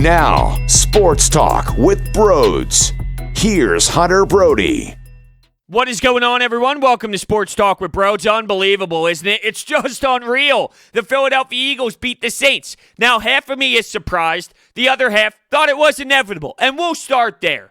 Now, Sports Talk with Brodes. Here's Hunter Brody. What is going on, everyone? Welcome to Sports Talk with Brodes. Unbelievable, isn't it? It's just unreal. The Philadelphia Eagles beat the Saints. Now, half of me is surprised. The other half thought it was inevitable. And we'll start there.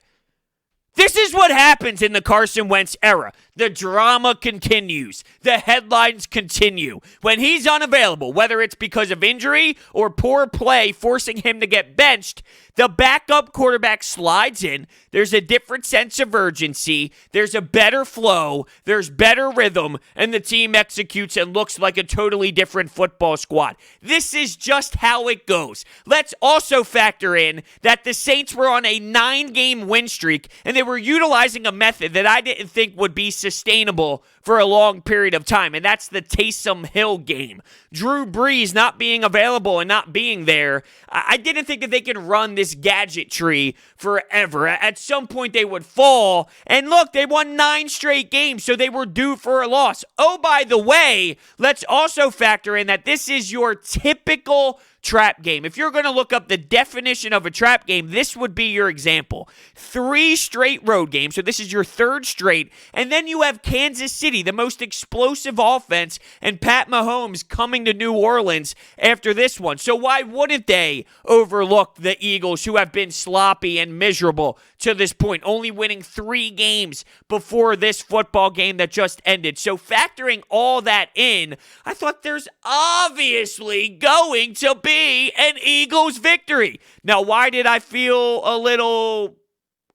This is what happens in the Carson Wentz era. The drama continues. The headlines continue. When he's unavailable, whether it's because of injury or poor play forcing him to get benched, the backup quarterback slides in. There's a different sense of urgency. There's a better flow. There's better rhythm. And the team executes and looks like a totally different football squad. This is just how it goes. Let's also factor in that the Saints were on a 9-game win streak, and they were utilizing a method that I didn't think would be sustainable for a long period of time, and that's the Taysom Hill game. Drew Brees not being available and not being there, I didn't think that they could run this gadgetry forever. At some point, they would fall, and look, they won 9 straight games, so they were due for a loss. Oh, by the way, let's also factor in that this is your typical trap game. If you're going to look up the definition of a trap game, this would be your example. 3 straight road games, so this is your 3rd straight, and then you have Kansas City, the most explosive offense, and Pat Mahomes coming to New Orleans after this one. So why wouldn't they overlook the Eagles, who have been sloppy and miserable to this point, only winning 3 games before this football game that just ended? So factoring all that in, I thought there's obviously going to be an Eagles victory. Now, why did I feel a little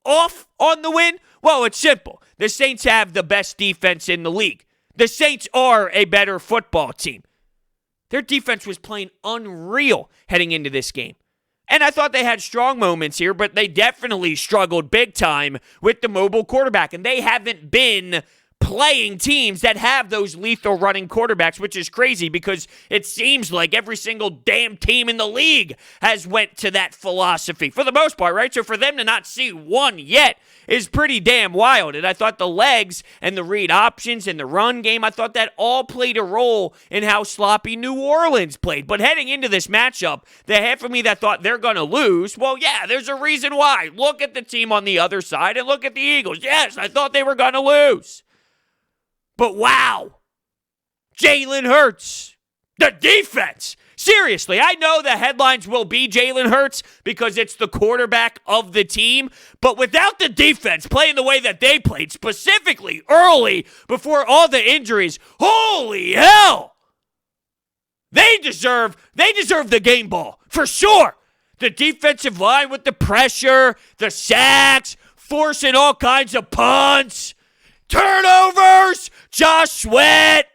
off on the win? Well, it's simple. The Saints have the best defense in the league. The Saints are a better football team. Their defense was playing unreal heading into this game. And I thought they had strong moments here, but they definitely struggled big time with the mobile quarterback. And they haven't been playing teams that have those lethal running quarterbacks, which is crazy because it seems like every single damn team in the league has went to that philosophy for the most part, right? So for them to not see one yet is pretty damn wild. And I thought the legs and the read options and the run game, I thought that all played a role in how sloppy New Orleans played. But heading into this matchup, the half of me that thought they're going to lose, well, yeah, there's a reason why. Look at the team on the other side and look at the Eagles. Yes, I thought they were going to lose. But wow, Jalen Hurts, the defense. Seriously, I know the headlines will be Jalen Hurts because it's the quarterback of the team, but without the defense playing the way that they played, specifically early before all the injuries, holy hell, they deserve the game ball for sure. The defensive line with the pressure, the sacks, forcing all kinds of punts. Turnovers, Josh Sweat,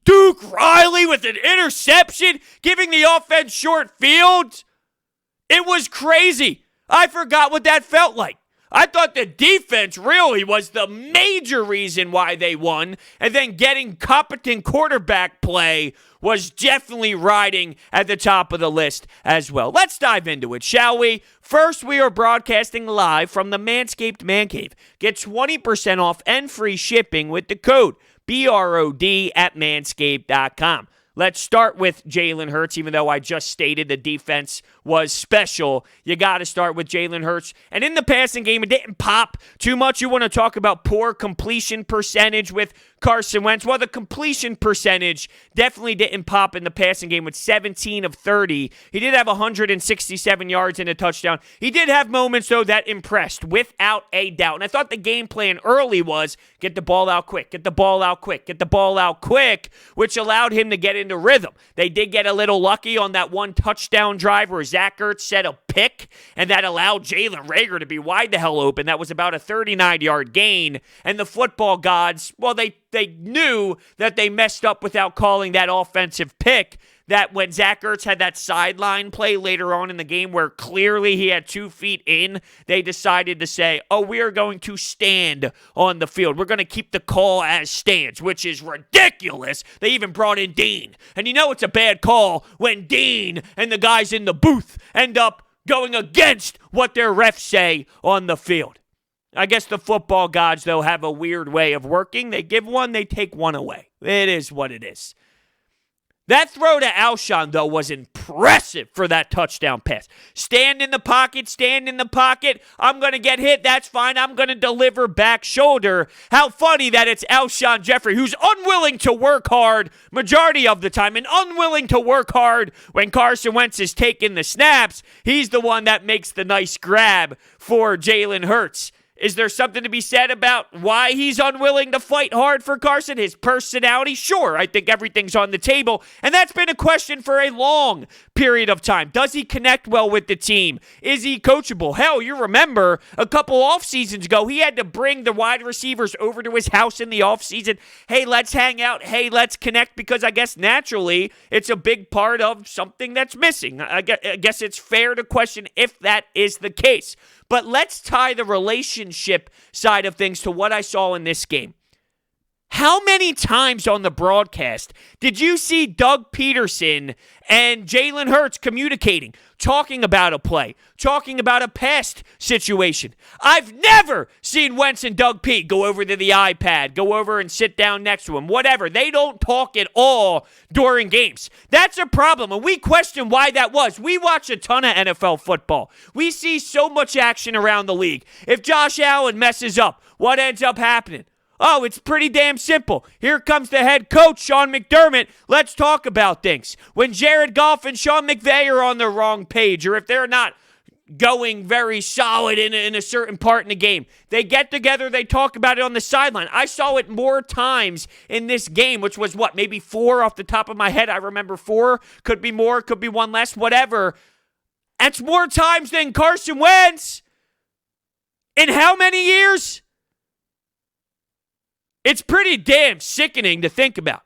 Duke Riley with an interception, giving the offense short fields. It was crazy. I forgot what that felt like. I thought the defense really was the major reason why they won, and then getting competent quarterback play was definitely riding at the top of the list as well. Let's dive into it, shall we? First, we are broadcasting live from the Manscaped Man Cave. Get 20% off and free shipping with the code BROD at manscaped.com. Let's start with Jalen Hurts, even though I just stated the defense was special. You got to start with Jalen Hurts. And in the passing game, it didn't pop too much. You want to talk about poor completion percentage with Carson Wentz. Well, the completion percentage definitely didn't pop in the passing game with 17 of 30. He did have 167 yards and a touchdown. He did have moments, though, that impressed, without a doubt. And I thought the game plan early was get the ball out quick, get the ball out quick, get the ball out quick, which allowed him to get into rhythm. They did get a little lucky on that one touchdown drive where Zach Ertz set a pick, and that allowed Jalen Reagor to be wide the hell open. That was about a 39-yard gain. And the football gods, well, they knew that they messed up without calling that offensive pick. That when Zach Ertz had that sideline play later on in the game where clearly he had 2 feet in, they decided to say, oh, we are going to stand on the field. We're going to keep the call as stands, which is ridiculous. They even brought in Dean. And you know it's a bad call when Dean and the guys in the booth end up going against what their refs say on the field. I guess the football gods, though, have a weird way of working. They give one, they take one away. It is what it is. That throw to Alshon, though, was impressive for that touchdown pass. Stand in the pocket. I'm going to get hit. That's fine. I'm going to deliver back shoulder. How funny that it's Alshon Jeffrey, who's unwilling to work hard majority of the time and unwilling to work hard when Carson Wentz is taking the snaps. He's the one that makes the nice grab for Jalen Hurts. Is there something to be said about why he's unwilling to fight hard for Carson? His personality? Sure, I think everything's on the table. And that's been a question for a long period of time. Does he connect well with the team? Is he coachable? Hell, you remember a couple off seasons ago, he had to bring the wide receivers over to his house in the off season. Hey, let's hang out. Hey, let's connect, because I guess naturally it's a big part of something that's missing. I guess it's fair to question if that is the case. But let's tie the relationship side of things to what I saw in this game. How many times on the broadcast did you see Doug Pederson and Jalen Hurts communicating, talking about a play, talking about a past situation? I've never seen Wentz and Doug P go over to the iPad, go over and sit down next to him, whatever. They don't talk at all during games. That's a problem, and we question why that was. We watch a ton of NFL football. We see so much action around the league. If Josh Allen messes up, what ends up happening? Oh, it's pretty damn simple. Here comes the head coach, Sean McDermott. Let's talk about things. When Jared Goff and Sean McVay are on the wrong page, or if they're not going very solid in a certain part in the game, they get together, they talk about it on the sideline. I saw it more times in this game, which was maybe 4 off the top of my head. I remember 4. Could be more, could be 1 less, whatever. That's more times than Carson Wentz. In how many years? It's pretty damn sickening to think about.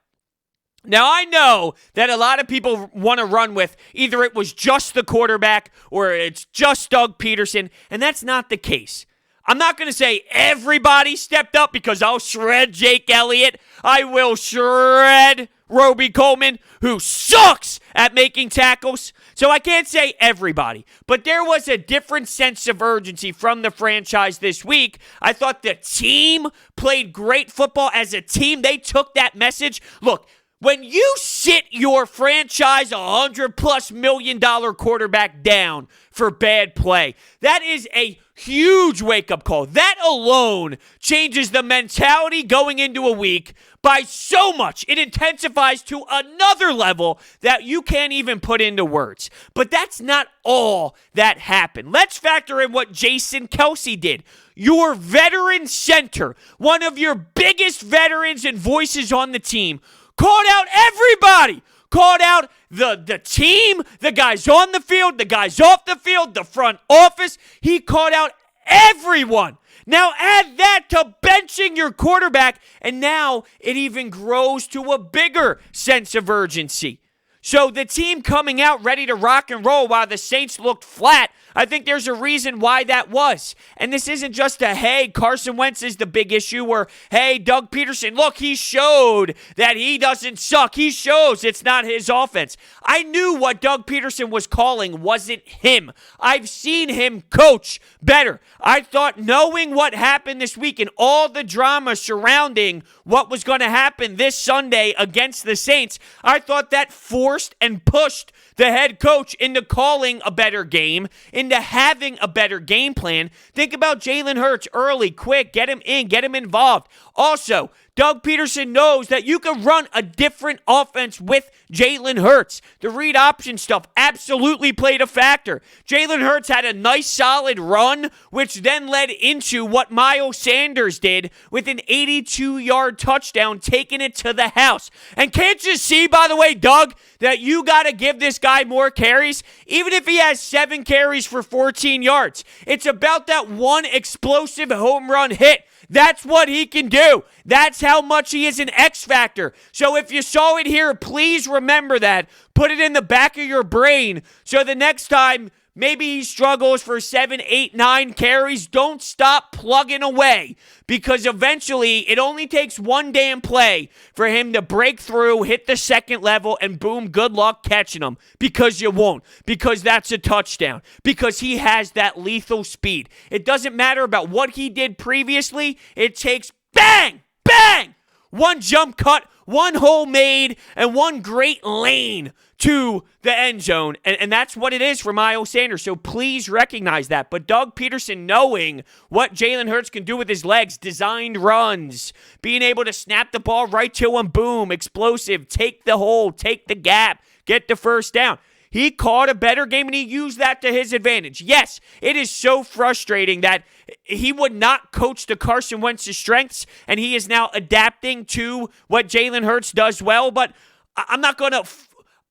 Now, I know that a lot of people want to run with either it was just the quarterback or it's just Doug Pederson, and that's not the case. I'm not going to say everybody stepped up, because I'll shred Jake Elliott. I will shred Roby Coleman, who sucks at making tackles. So I can't say everybody, but there was a different sense of urgency from the franchise this week. I thought the team played great football as a team. They took that message. Look, when you sit your franchise $100+ million quarterback down for bad play, that is a huge wake-up call. That alone changes the mentality going into a week by so much. It intensifies to another level that you can't even put into words. But that's not all that happened. Let's factor in what Jason Kelce did. Your veteran center, one of your biggest veterans and voices on the team, called out everybody. Called out the team, the guys on the field, the guys off the field, the front office. He called out everyone. Now add that to benching your quarterback, and now it even grows to a bigger sense of urgency. So the team coming out ready to rock and roll while the Saints looked flat, I think there's a reason why that was. And this isn't just a, hey, Carson Wentz is the big issue, or, hey, Doug Pederson, look, he showed that he doesn't suck. He shows it's not his offense. I knew what Doug Pederson was calling wasn't him. I've seen him coach better. I thought, knowing what happened this week and all the drama surrounding what was going to happen this Sunday against the Saints, I thought that forced and pushed the head coach into calling a better game, into having a better game plan. Think about Jalen Hurts early, quick, get him in, get him involved. Also, Doug Pederson knows that you can run a different offense with Jalen Hurts. The read option stuff absolutely played a factor. Jalen Hurts had a nice solid run, which then led into what Miles Sanders did with an 82-yard touchdown, taking it to the house. And can't you see, by the way, Doug, that you got to give this guy more carries? Even if he has 7 carries for 14 yards. It's about that one explosive home run hit. That's what he can do. That's how much he is an X factor. So if you saw it here, please remember that. Put it in the back of your brain so the next time maybe he struggles for 7, 8, 9 carries, don't stop plugging away, because eventually it only takes one damn play for him to break through, hit the second level, and boom, good luck catching him, because you won't, because that's a touchdown, because he has that lethal speed. It doesn't matter about what he did previously. It takes bang, bang, one jump cut, one hole made, and one great lane to the end zone. And that's what it is for Miles Sanders. So please recognize that. But Doug Pederson, knowing what Jalen Hurts can do with his legs, designed runs, being able to snap the ball right to him, boom, explosive, take the hole, take the gap, get the first down. He caught a better game, and he used that to his advantage. Yes, it is so frustrating that he would not coach to Carson Wentz's strengths, and he is now adapting to what Jalen Hurts does well, but I'm not going to...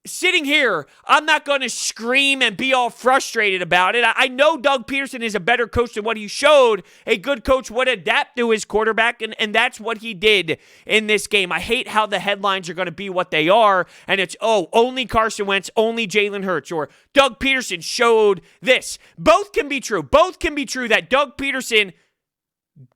Sitting here, I'm not going to scream and be all frustrated about it. I know Doug Pederson is a better coach than what he showed. A good coach would adapt to his quarterback, and that's what he did in this game. I hate how the headlines are going to be what they are, and it's, only Carson Wentz, only Jalen Hurts, or Doug Pederson showed this. Both can be true. Both can be true that Doug Pederson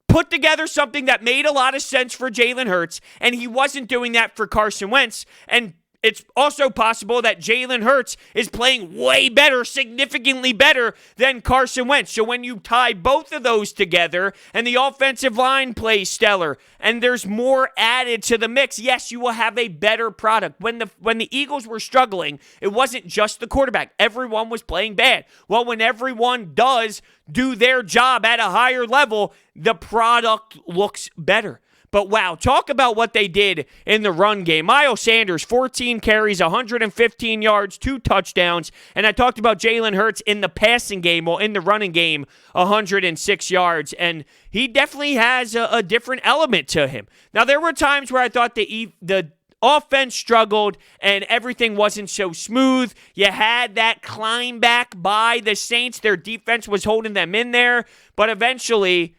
put together something that made a lot of sense for Jalen Hurts, and he wasn't doing that for Carson Wentz, and it's also possible that Jalen Hurts is playing way better, significantly better than Carson Wentz. So when you tie both of those together and the offensive line plays stellar and there's more added to the mix, yes, you will have a better product. When the Eagles were struggling, it wasn't just the quarterback. Everyone was playing bad. Well, when everyone does do their job at a higher level, the product looks better. But wow, talk about what they did in the run game. Miles Sanders, 14 carries, 115 yards, 2 touchdowns. And I talked about Jalen Hurts in the passing game, well, in the running game, 106 yards. And he definitely has a different element to him. Now, there were times where I thought the offense struggled and everything wasn't so smooth. You had that climb back by the Saints. Their defense was holding them in there. But eventually...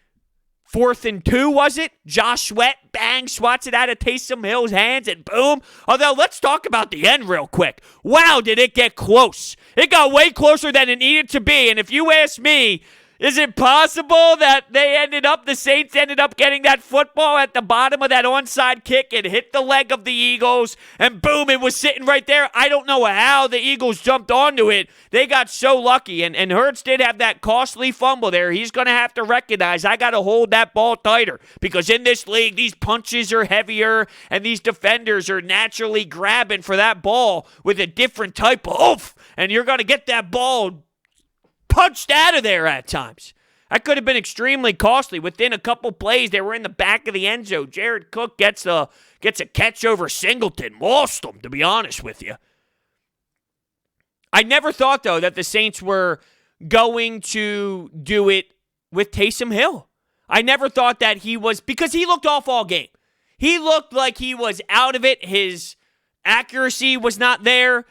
4th and 2, was it? Josh Sweat, bang, swats it out of Taysom Hill's hands, and boom. Although, let's talk about the end real quick. Wow, did it get close. It got way closer than it needed to be, and if you ask me, is it possible that the Saints ended up getting that football at the bottom of that onside kick and hit the leg of the Eagles, and boom, it was sitting right there? I don't know how the Eagles jumped onto it. They got so lucky, and Hurts did have that costly fumble there. He's going to have to recognize, I got to hold that ball tighter, because in this league, these punches are heavier, and these defenders are naturally grabbing for that ball with a different type of oomph, and you're going to get that ball punched out of there at times. That could have been extremely costly. Within a couple plays, they were in the back of the end zone. Jared Cook gets a catch over Singleton. Lost him, to be honest with you. I never thought, though, that the Saints were going to do it with Taysom Hill. I never thought that he was, because he looked off all game. He looked like he was out of it. His accuracy was not there.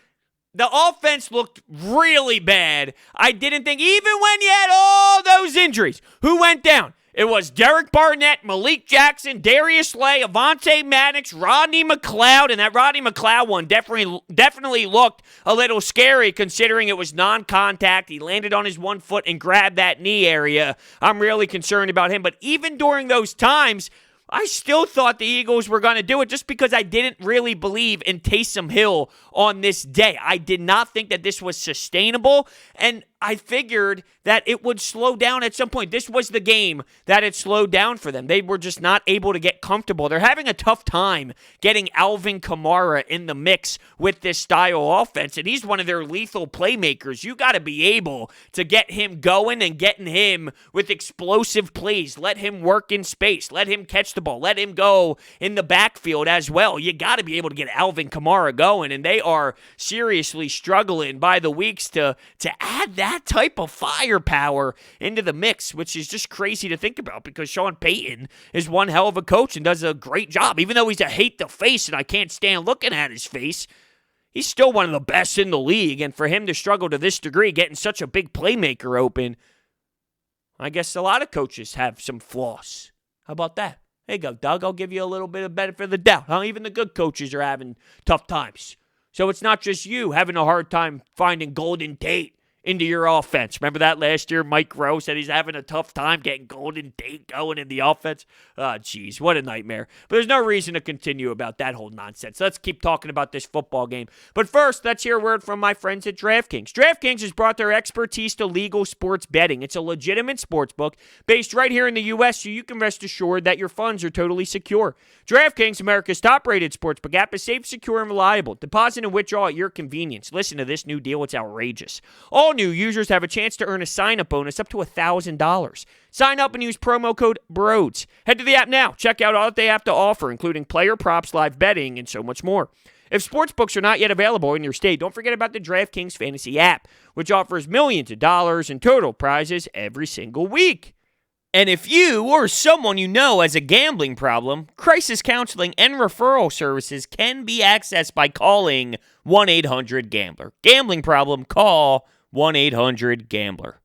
The offense looked really bad. I didn't think, even when you had all those injuries, who went down? It was Derek Barnett, Malik Jackson, Darius Slay, Avonte Maddox, Rodney McLeod, and that Rodney McLeod one definitely looked a little scary considering it was non-contact. He landed on his 1 foot and grabbed that knee area. I'm really concerned about him. But even during those times, I still thought the Eagles were going to do it just because I didn't really believe in Taysom Hill on this day. I did not think that this was sustainable, and I figured that it would slow down at some point. This was the game that it slowed down for them. They were just not able to get comfortable. They're having a tough time getting Alvin Kamara in the mix with this style offense, and he's one of their lethal playmakers. You got to be able to get him going and getting him with explosive plays. Let him work in space. Let him catch the ball. Let him go in the backfield as well. You got to be able to get Alvin Kamara going, and they are seriously struggling by the weeks to add that type of firepower into the mix, which is just crazy to think about because Sean Payton is one hell of a coach and does a great job. Even though he's a hate to face and I can't stand looking at his face, he's still one of the best in the league. And for him to struggle to this degree, getting such a big playmaker open, I guess a lot of coaches have some flaws. How about that? There you go, Doug. I'll give you a little bit of benefit of the doubt. Even the good coaches are having tough times. So it's not just you having a hard time finding Golden Tate into your offense. Remember that last year? Mike Rowe said he's having a tough time getting Golden Tate going in the offense. Oh, geez, what a nightmare. But there's no reason to continue about that whole nonsense. Let's keep talking about this football game. But first, let's hear a word from my friends at DraftKings. DraftKings has brought their expertise to legal sports betting. It's a legitimate sports book based right here in the U.S., so you can rest assured that your funds are totally secure. DraftKings, America's top-rated sportsbook app, is safe, secure, and reliable. Deposit and withdraw at your convenience. Listen to this new deal. It's outrageous. All new users have a chance to earn a sign-up bonus up to $1,000. Sign up and use promo code Brodes. Head to the app now. Check out all that they have to offer, including player props, live betting, and so much more. If sportsbooks are not yet available in your state, don't forget about the DraftKings Fantasy app, which offers millions of dollars in total prizes every single week. And if you or someone you know has a gambling problem, crisis counseling and referral services can be accessed by calling 1-800-GAMBLER. Gambling problem, call 1-800-GAMBLER.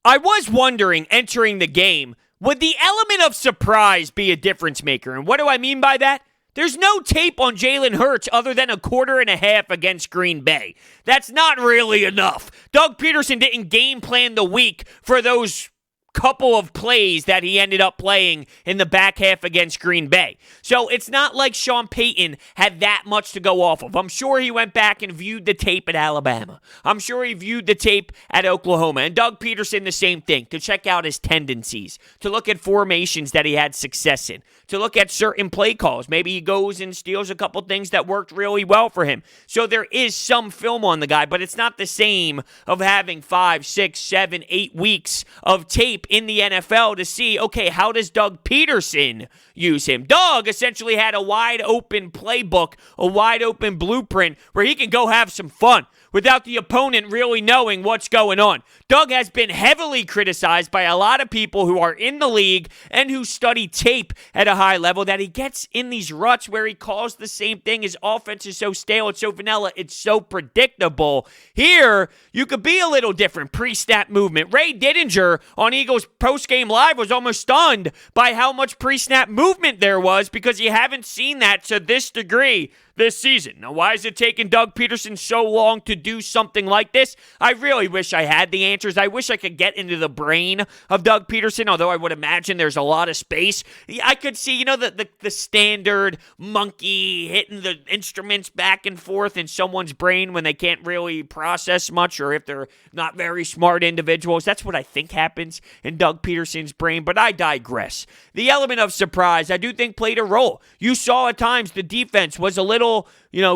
I was wondering, entering the game, would the element of surprise be a difference maker? And what do I mean by that? There's no tape on Jalen Hurts other than a quarter and a half against Green Bay. That's not really enough. Doug Pederson didn't game plan the week for those couple of plays that he ended up playing in the back half against Green Bay. So it's not like Sean Payton had that much to go off of. I'm sure he went back and viewed the tape at Alabama. I'm sure he viewed the tape at Oklahoma. And Doug Pederson, the same thing, to check out his tendencies, to look at formations that he had success in, to look at certain play calls. Maybe he goes and steals a couple things that worked really well for him. So there is some film on the guy, but it's not the same of having 5, 6, 7, 8 weeks of tape in the NFL to see, okay, how does Doug Pederson use him? Doug essentially had a wide open playbook, a wide open blueprint where he can go have some fun without the opponent really knowing what's going on. Doug has been heavily criticized by a lot of people who are in the league and who study tape at a high level that he gets in these ruts where he calls the same thing. His offense is so stale, it's so vanilla, it's so predictable. Here, you could be a little different. Pre-snap movement. Ray Didinger on Eagles post-game live was almost stunned by how much pre-snap movement there was because you haven't seen that to this degree this season. Now, why is it taking Doug Pederson so long to do something like this? I really wish I had the answers. I wish I could get into the brain of Doug Pederson, although I would imagine there's a lot of space. I could see, the standard monkey hitting the instruments back and forth in someone's brain when they can't really process much or if they're not very smart individuals. That's what I think happens in Doug Pederson's brain, but I digress. The element of surprise, I do think, played a role. You saw at times the defense was a little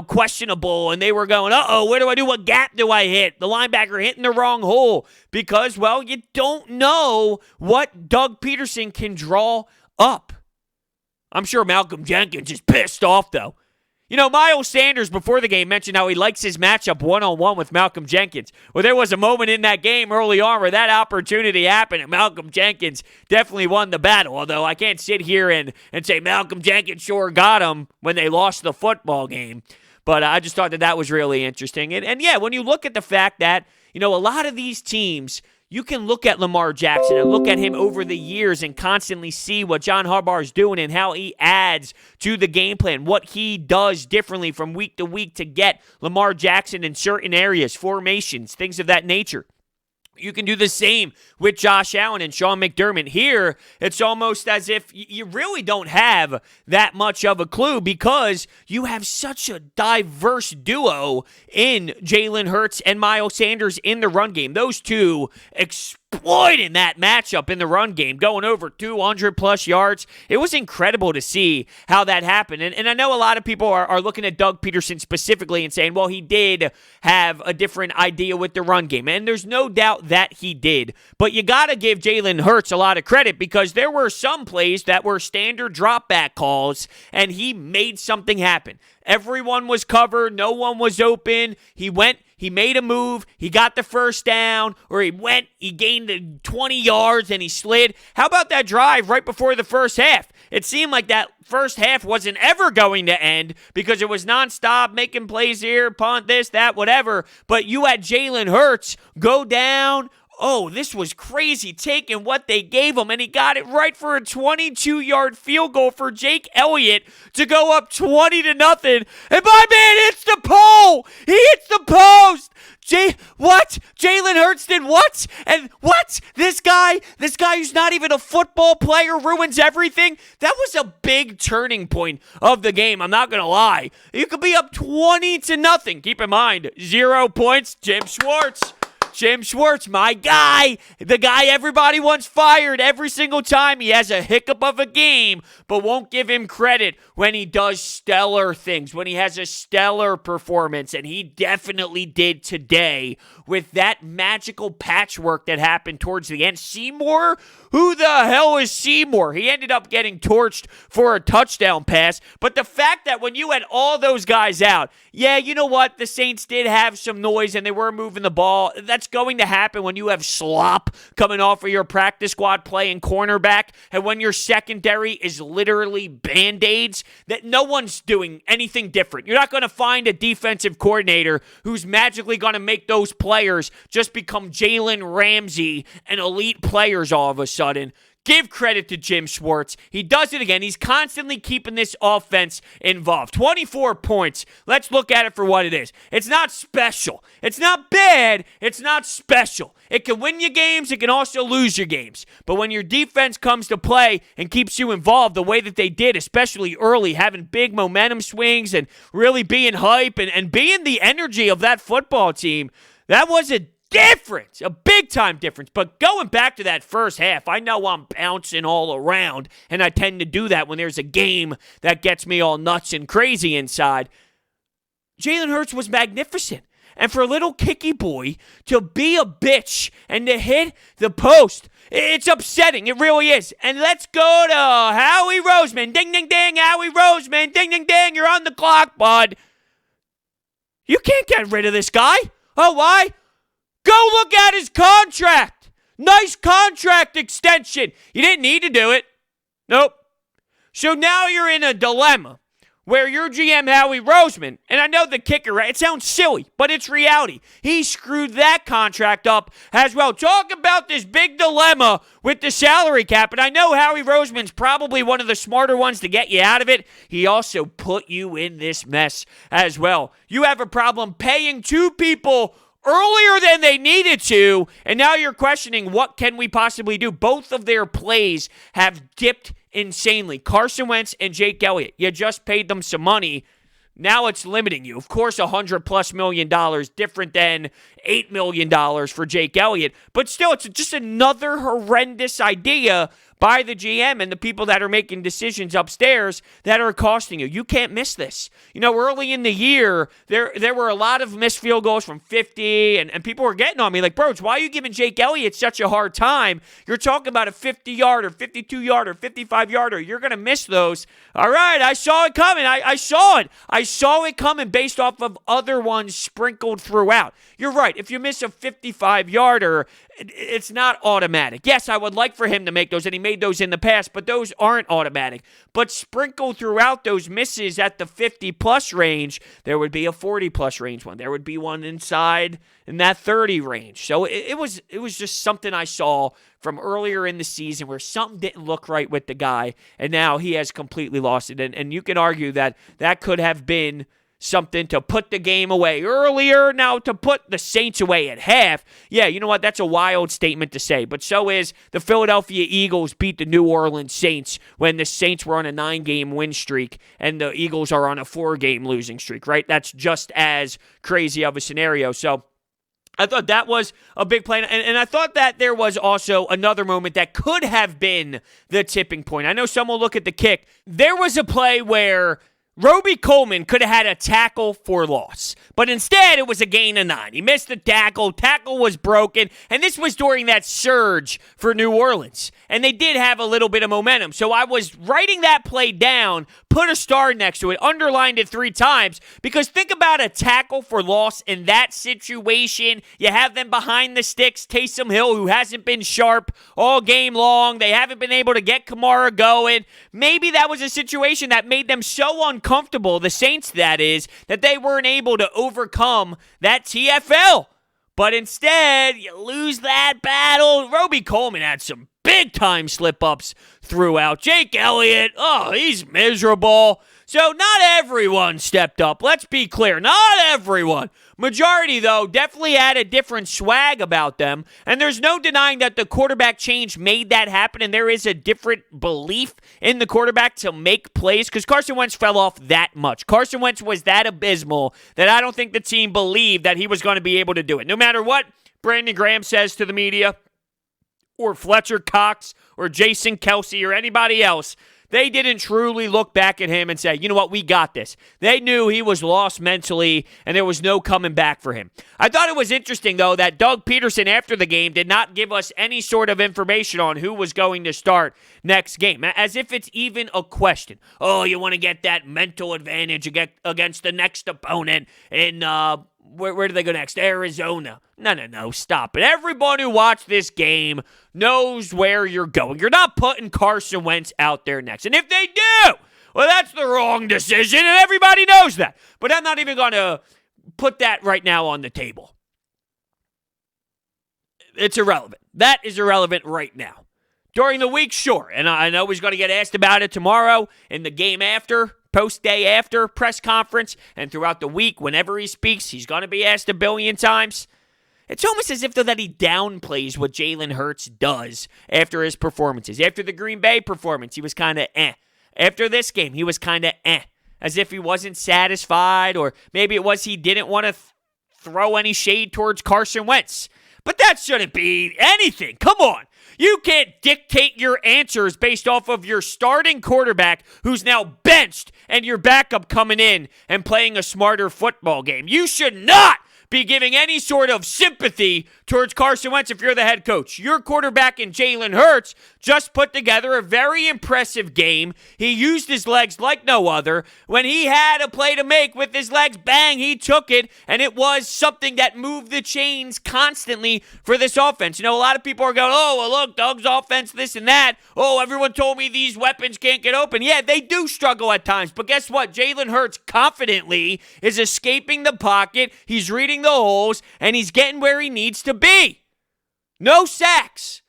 questionable, and they were going, where do I do? What gap do I hit? The linebacker hitting the wrong hole because, you don't know what Doug Pederson can draw up. I'm sure Malcolm Jenkins is pissed off, though. Miles Sanders before the game mentioned how he likes his matchup one-on-one with Malcolm Jenkins. Well, there was a moment in that game early on where that opportunity happened, and Malcolm Jenkins definitely won the battle, although I can't sit here and say Malcolm Jenkins sure got him when they lost the football game. But I just thought that was really interesting. And yeah, when you look at the fact that, a lot of these teams, you can look at Lamar Jackson and look at him over the years and constantly see what John Harbaugh is doing and how he adds to the game plan, what he does differently from week to week to get Lamar Jackson in certain areas, formations, things of that nature. You can do the same with Josh Allen and Sean McDermott. Here, it's almost as if you really don't have that much of a clue because you have such a diverse duo in Jalen Hurts and Miles Sanders in the run game. Those two exploiting that matchup in the run game, going over 200-plus yards. It was incredible to see how that happened. And I know a lot of people are looking at Doug Pederson specifically and saying, well, he did have a different idea with the run game. And there's no doubt that he did. But you got to give Jalen Hurts a lot of credit because there were some plays that were standard drop back calls, and he made something happen. Everyone was covered. No one was open. He went, he made a move. He got the first down, or he gained 20 yards, and he slid. How about that drive right before the first half? It seemed like that first half wasn't ever going to end because it was nonstop, making plays here, punt, this, that, whatever. But you had Jalen Hurts go down. Oh, this was crazy, taking what they gave him, and he got it right for a 22-yard field goal for Jake Elliott to go up 20-0. And my man hits the pole. He hits the post. Jalen Jalen Hurts did what? And what? This guy who's not even a football player ruins everything? That was a big turning point of the game. I'm not going to lie. You could be up 20-0. Keep in mind, 0 points, Jim Schwartz. Jim Schwartz, my guy, the guy everybody wants fired every single time he has a hiccup of a game, but won't give him credit when he does stellar things, when he has a stellar performance, and he definitely did today with that magical patchwork that happened towards the end. Seymour? Who the hell is Seymour? He ended up getting torched for a touchdown pass, but the fact that when you had all those guys out, yeah, you know what? The Saints did have some noise and they were moving the ball. That's going to happen when you have slop coming off of your practice squad playing cornerback, and when your secondary is literally Band-Aids, that no one's doing anything different. You're not going to find a defensive coordinator who's magically going to make those players just become Jalen Ramsey and elite players all of a sudden. Give credit to Jim Schwartz. He does it again. He's constantly keeping this offense involved. 24 points. Let's look at it for what it is. It's not special. It's not bad. It's not special. It can win you games. It can also lose you games. But when your defense comes to play and keeps you involved the way that they did, especially early, having big momentum swings and really being hype and being the energy of that football team, that was a difference, a big-time difference. But going back to that first half, I know I'm bouncing all around, and I tend to do that when there's a game that gets me all nuts and crazy inside. Jalen Hurts was magnificent. And for a little kicky boy to be a bitch and to hit the post, it's upsetting. It really is. And let's go to Howie Roseman. Ding, ding, ding, Howie Roseman. Ding, ding, ding, you're on the clock, bud. You can't get rid of this guy. Oh, why? Go look at his contract. Nice contract extension. You didn't need to do it. Nope. So now you're in a dilemma where your GM, Howie Roseman, and I know the kicker, right? It sounds silly, but it's reality. He screwed that contract up as well. Talk about this big dilemma with the salary cap, and I know Howie Roseman's probably one of the smarter ones to get you out of it. He also put you in this mess as well. You have a problem paying two people earlier than they needed to, and now you're questioning what can we possibly do. Both of their plays have dipped insanely. Carson Wentz and Jake Elliott. You just paid them some money. Now it's limiting you. Of course, $100+ million, different than $8 million for Jake Elliott. But still, it's just another horrendous idea by the GM and the people that are making decisions upstairs that are costing you. You can't miss this. You know, early in the year, there were a lot of missed field goals from 50, and people were getting on me like, Brodes, why are you giving Jake Elliott such a hard time? You're talking about a 50-yarder, 52-yarder, 55-yarder. You're going to miss those. All right, I saw it coming. I saw it. I saw it coming based off of other ones sprinkled throughout. You're right. If you miss a 55-yarder, it's not automatic. Yes, I would like for him to make those, and he made those in the past, but those aren't automatic. But sprinkled throughout those misses at the 50-plus range, there would be a 40-plus range one. There would be one inside in that 30 range. So it was just something I saw from earlier in the season where something didn't look right with the guy, and now he has completely lost it. And you can argue that could have been something to put the game away earlier. Now, to put the Saints away at half, yeah, you know what? That's a wild statement to say. But so is the Philadelphia Eagles beat the New Orleans Saints when the Saints were on a 9-game win streak and the Eagles are on a 4-game losing streak, right? That's just as crazy of a scenario. So I thought that was a big play. And I thought that there was also another moment that could have been the tipping point. I know some will look at the kick. There was a play where Roby Coleman could have had a tackle for loss, but instead it was a gain of 9. He missed the tackle. Tackle was broken, and this was during that surge for New Orleans, and they did have a little bit of momentum. So I was writing that play down, put a star next to it, underlined it 3 times, because think about a tackle for loss in that situation. You have them behind the sticks, Taysom Hill, who hasn't been sharp all game long. They haven't been able to get Kamara going. Maybe that was a situation that made them so uncomfortable, the Saints that is, that they weren't able to overcome that TFL. But instead, you lose that battle. Roby Coleman had some big-time slip-ups throughout. Jake Elliott, he's miserable. So not everyone stepped up. Let's be clear. Not everyone. Majority, though, definitely had a different swag about them. And there's no denying that the quarterback change made that happen. And there is a different belief in the quarterback to make plays because Carson Wentz fell off that much. Carson Wentz was that abysmal that I don't think the team believed that he was going to be able to do it. No matter what Brandon Graham says to the media or Fletcher Cox or Jason Kelsey or anybody else, they didn't truly look back at him and say, you know what, we got this. They knew he was lost mentally, and there was no coming back for him. I thought it was interesting, though, that Doug Pederson, after the game, did not give us any sort of information on who was going to start next game, as if it's even a question. Oh, you want to get that mental advantage against the next opponent in, where do they go next? Arizona. No, stop it. Everyone who watched this game knows where you're going. You're not putting Carson Wentz out there next. And if they do, well, that's the wrong decision, and everybody knows that. But I'm not even going to put that right now on the table. It's irrelevant. That is irrelevant right now. During the week, sure. And I know he's going to get asked about it tomorrow in the game after, post-day after press conference, and throughout the week, whenever he speaks, he's going to be asked a billion times. It's almost as if, though, that he downplays what Jalen Hurts does after his performances. After the Green Bay performance, he was kind of After this game, he was kind of as if he wasn't satisfied, or maybe it was he didn't want to throw any shade towards Carson Wentz. But that shouldn't be anything. Come on. You can't dictate your answers based off of your starting quarterback who's now benched and your backup coming in and playing a smarter football game. You should not be giving any sort of sympathy towards Carson Wentz if you're the head coach. Your quarterback in Jalen Hurts just put together a very impressive game. He used his legs like no other. When he had a play to make with his legs, bang, he took it, and it was something that moved the chains constantly for this offense. You know, a lot of people are going, oh, well, look, Doug's offense, this and that. Oh, everyone told me these weapons can't get open. Yeah, they do struggle at times, but guess what? Jalen Hurts confidently is escaping the pocket. He's reading the holes, and he's getting where he needs to be. No sacks.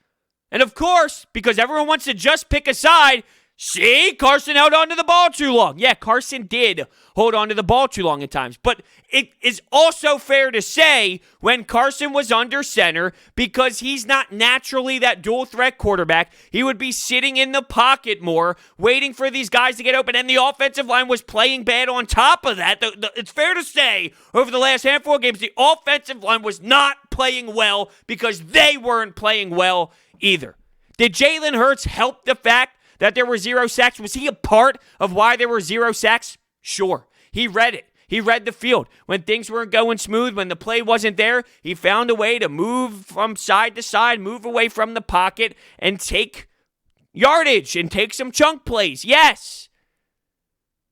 And of course, because everyone wants to just pick a side, see, Carson held on to the ball too long. Yeah, Carson did hold on to the ball too long at times. But it is also fair to say when Carson was under center, because he's not naturally that dual threat quarterback, he would be sitting in the pocket more, waiting for these guys to get open. And the offensive line was playing bad on top of that. It's fair to say over the last handful of games, the offensive line was not playing well because they weren't playing well either. Did Jalen Hurts help the fact that there were 0 sacks? Was he a part of why there were 0 sacks? Sure. He read it. He read the field. When things weren't going smooth, when the play wasn't there, he found a way to move from side to side, move away from the pocket, and take yardage and take some chunk plays. Yes.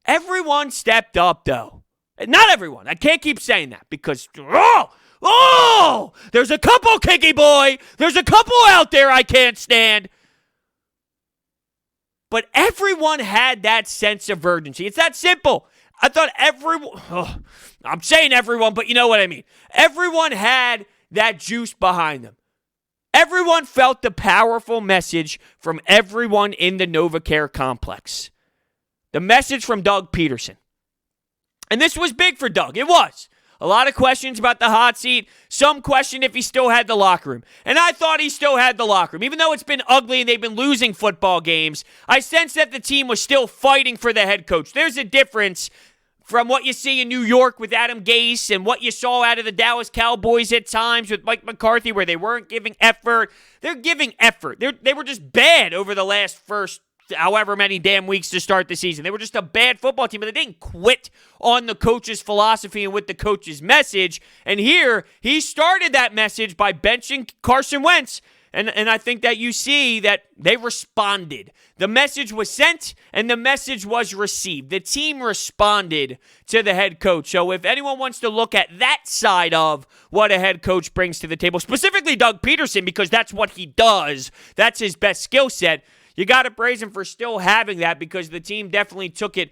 Everyone stepped up, though. Not everyone. I can't keep saying that because, there's a couple, Kinky Boy. There's a couple out there I can't stand. But everyone had that sense of urgency. It's that simple. I thought I'm saying everyone, but you know what I mean. Everyone had that juice behind them. Everyone felt the powerful message from everyone in the NovaCare complex. The message from Doug Pederson. And this was big for Doug. It was. A lot of questions about the hot seat. Some question if he still had the locker room. And I thought he still had the locker room. Even though it's been ugly and they've been losing football games, I sensed that the team was still fighting for the head coach. There's a difference from what you see in New York with Adam Gase and what you saw out of the Dallas Cowboys at times with Mike McCarthy where they weren't giving effort. They're giving effort. They were just bad over the last first however many damn weeks to start the season. They were just a bad football team, but they didn't quit on the coach's philosophy and with the coach's message. And here, he started that message by benching Carson Wentz. And I think that you see that they responded. The message was sent, and the message was received. The team responded to the head coach. So if anyone wants to look at that side of what a head coach brings to the table, specifically Doug Pederson, because that's what he does, that's his best skill set, you got to praise him for still having that because the team definitely took it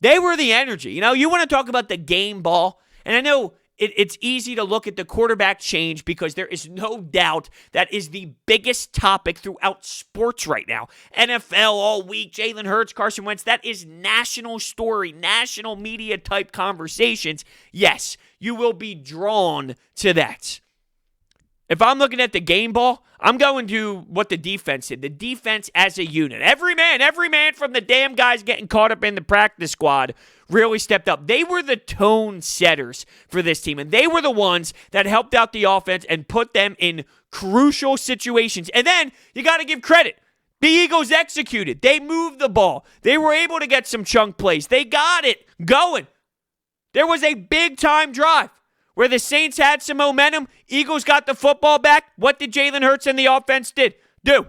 They were the energy. You want to talk about the game ball, and I know it's easy to look at the quarterback change because there is no doubt that is the biggest topic throughout sports right now. NFL all week, Jalen Hurts, Carson Wentz, that is national story, national media type conversations. Yes, you will be drawn to that. If I'm looking at the game ball, I'm going to what the defense did. The defense as a unit. Every man from the damn guys getting caught up in the practice squad really stepped up. They were the tone setters for this team, and they were the ones that helped out the offense and put them in crucial situations. And then you got to give credit. The Eagles executed. They moved the ball. They were able to get some chunk plays. They got it going. There was a big-time drive where the Saints had some momentum. Eagles got the football back. What did Jalen Hurts and the offense do?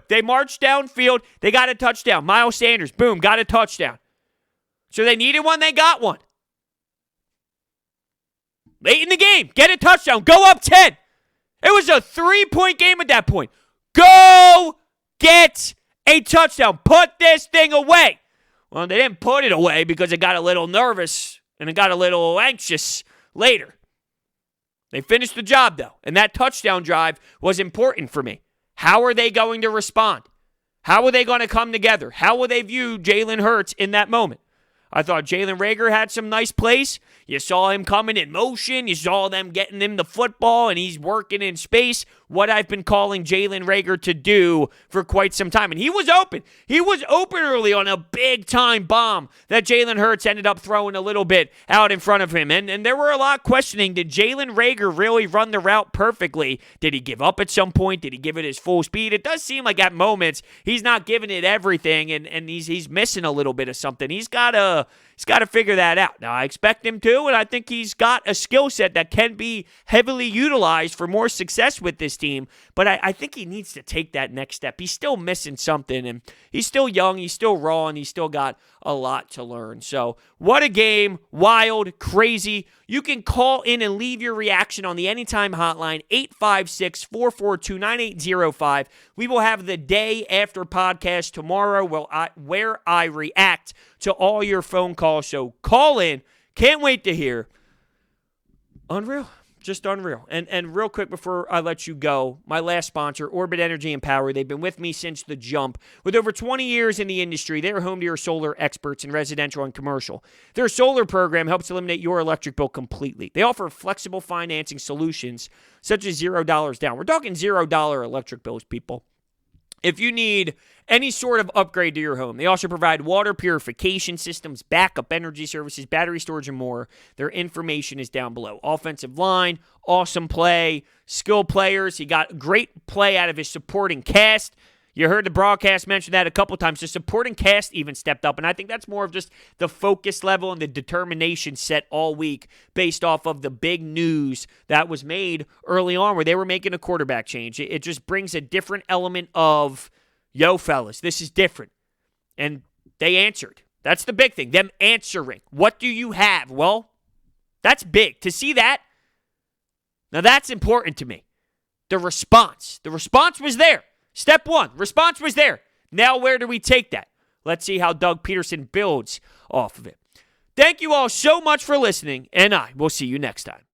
They marched downfield. They got a touchdown. Miles Sanders, boom, got a touchdown. So they needed one. They got one. Late in the game, get a touchdown. Go up 10. It was a 3-point game at that point. Go get a touchdown. Put this thing away. Well, they didn't put it away because it got a little nervous and it got a little anxious later. They finished the job, though, and that touchdown drive was important for me. How are they going to respond? How are they going to come together? How will they view Jalen Hurts in that moment? I thought Jalen Reagor had some nice plays. You saw him coming in motion. You saw them getting him the football, and he's working in space. What I've been calling Jalen Reagor to do for quite some time. And he was open. He was open early on a big-time bomb that Jalen Hurts ended up throwing a little bit out in front of him. And there were a lot questioning, did Jalen Reagor really run the route perfectly? Did he give up at some point? Did he give it his full speed? It does seem like at moments he's not giving it everything, and he's missing a little bit of something. He's got to figure that out. Now, I expect him to, and I think he's got a skill set that can be heavily utilized for more success with this team, but I think he needs to take that next step. He's still missing something, and he's still young, he's still raw, and he's still got a lot to learn. So, what a game. Wild, crazy. You can call in and leave your reaction on the Anytime Hotline, 856-442-9805. We will have the day after podcast tomorrow where I react to all your phone calls. So call in. Can't wait to hear. Unreal. Just unreal. And real quick before I let you go, my last sponsor, Orbit Energy and Power. They've been with me since the jump. With over 20 years in the industry, they're home to your solar experts in residential and commercial. Their solar program helps eliminate your electric bill completely. They offer flexible financing solutions such as $0 down. We're talking $0 electric bills, people. If you need any sort of upgrade to your home, they also provide water purification systems, backup energy services, battery storage, and more. Their information is down below. Offensive line, awesome play, skill players. He got great play out of his supporting cast. You heard the broadcast mention that a couple times. The supporting cast even stepped up, and I think that's more of just the focus level and the determination set all week based off of the big news that was made early on where they were making a quarterback change. It just brings a different element of, yo, fellas, this is different. And they answered. That's the big thing, them answering. What do you have? Well, that's big. To see that, now that's important to me. The response was there. Step one, response was there. Now where do we take that? Let's see how Doug Pederson builds off of it. Thank you all so much for listening, and I will see you next time.